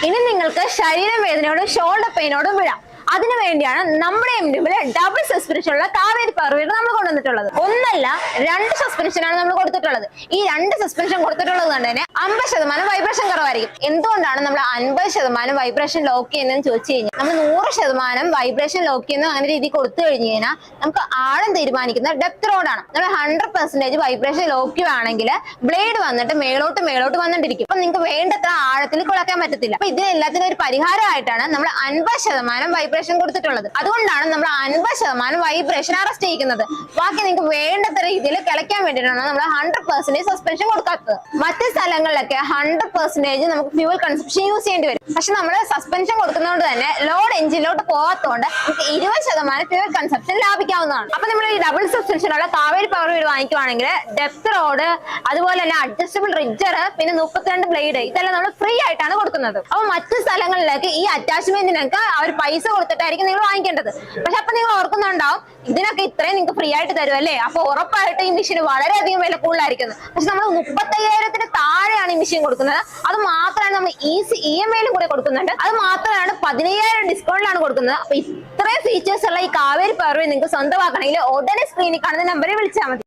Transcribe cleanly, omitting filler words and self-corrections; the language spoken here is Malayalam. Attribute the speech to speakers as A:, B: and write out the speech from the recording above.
A: ഇനി നിങ്ങൾക്ക് ശരീരവേദനയോടും ഷോൾഡർ പെയിനോടും വിടാം. അതിനുവേണ്ടിയാണ് നമ്മുടെ മുന്നിൽ ഡബിൾ സസ്പെൻഷൻ ഉള്ള കാവേരി പവർ വീലർ നമ്മൾ കൊണ്ടുവന്നിട്ടുള്ളത്. ഒന്നല്ല, 2 സസ്പെൻഷനാണ് നമ്മൾ കൊടുത്തിട്ടുള്ളത്. ഈ 2 സസ്പെൻഷൻ കൊടുത്തിട്ടുള്ളത് കൊണ്ട് തന്നെ 50% വൈബ്രേഷൻ കുറവായിരിക്കും. എന്തുകൊണ്ടാണ് നമ്മൾ 50% വൈബ്രേഷൻ ലോക്ക് ചെയ്യുന്നതെന്ന് ചോദിച്ചു കഴിഞ്ഞാൽ, നമ്മൾ 100% വൈബ്രേഷൻ ലോക്ക് ചെയ്യുന്ന അങ്ങനെ രീതി കൊടുത്തു കഴിഞ്ഞു കഴിഞ്ഞാൽ നമുക്ക് ആഴം തീരുമാനിക്കുന്ന ഡെപ്ത് റോഡാണ്. നമ്മൾ 100% വൈബ്രേഷൻ ലോക്ക് ചെയ്യുകയാണെങ്കിൽ ബ്ലേഡ് വന്നിട്ട് മേളോട്ട് വന്നിട്ടിരിക്കും. അപ്പൊ നിങ്ങൾക്ക് വേണ്ടത്ര ആഴത്തിൽ കുളക്കാൻ പറ്റത്തില്ല. അപ്പൊ ഇതിനെല്ലാത്തിനും ഒരു പരിഹാരമായിട്ടാണ് നമ്മൾ 50% വൈബ്രേഷൻ കൊടുത്തിട്ടുള്ളത്. അതുകൊണ്ടാണ് നമ്മൾ 50% വൈബ്രേഷൻ അറസ്റ്റ് ചെയ്യുന്നത്. ബാക്കി നിങ്ങൾക്ക് വേണ്ടത്ര രീതിയിൽ കിളയ്ക്കാൻ വേണ്ടിയിട്ടാണ് നമ്മൾ 100% സസ്പെൻഷൻ കൊടുക്കാത്തത്. മറ്റ് സ്ഥലങ്ങളിലൊക്കെ 100% നമുക്ക് ഫ്യൂവൽ കൺസപ്ഷൻ യൂസ് ചെയ്യേണ്ടി വരും. പക്ഷെ നമ്മൾ സസ്പെൻഷൻ കൊടുക്കുന്നതുകൊണ്ട് തന്നെ ലോഡ് എഞ്ചിനിലോട്ട് പോകാത്തതുകൊണ്ട് നമുക്ക് 20% ഫ്യൂവൽ കൺസപ്ഷൻ ലാഭിക്കാവുന്നതാണ്. അപ്പൊ നമ്മൾ ഈ ഡബിൾ സസ്പെൻഷനുള്ള കാവേരി പവർ വീലർ വാങ്ങിക്കുവാണെങ്കിൽ ഡെപ്ത് റോഡ്, അതുപോലെ തന്നെ അഡ്ജസ്റ്റബിൾ റിഡ്ജർ, പിന്നെ 32 ബ്ലേഡ്, ഇതെല്ലാം നമ്മൾ ഫ്രീ ആയിട്ടാണ് കൊടുക്കുന്നത്. അപ്പൊ മറ്റു സ്ഥലങ്ങളിലേക്ക് ഈ അറ്റാച്ച്മെന്റിനൊക്കെ അവർ പൈസ കൊടുത്തിട്ടായിരിക്കും നിങ്ങൾ വാങ്ങിക്കേണ്ടത്. പക്ഷെ അപ്പൊ നിങ്ങൾ ഓർക്കുന്നുണ്ടാവും, ഇതിനൊക്കെ ഇത്രയും നിങ്ങൾക്ക് ഫ്രീ ആയിട്ട് തരും അല്ലേ, അപ്പൊ ഉറപ്പായിട്ട് ഈ മെഷീൻ വളരെയധികം വില കൂടുതലായിരിക്കുന്നത്. പക്ഷെ നമ്മൾ 35,000 താഴെയാണ് ഈ മെഷീൻ കൊടുക്കുന്നത്. അത് മാത്രമാണ് നമ്മൾ ഈസി EMI കൂടെ കൊടുക്കുന്നുണ്ട്. അത് മാത്രമാണ് 15,000 ഡിസ്കൗണ്ടിലാണ് കൊടുക്കുന്നത്. അപ്പൊ ഇത്രയും ഫീച്ചേഴ്സ് ഉള്ള ഈ കാവേരി പവർ നിങ്ങൾക്ക് സ്വന്തമാക്കണമെങ്കിൽ ഉടനെ സ്ക്രീനിൽ കാണുന്ന നമ്പറിൽ വിളിച്ചാൽ മതി.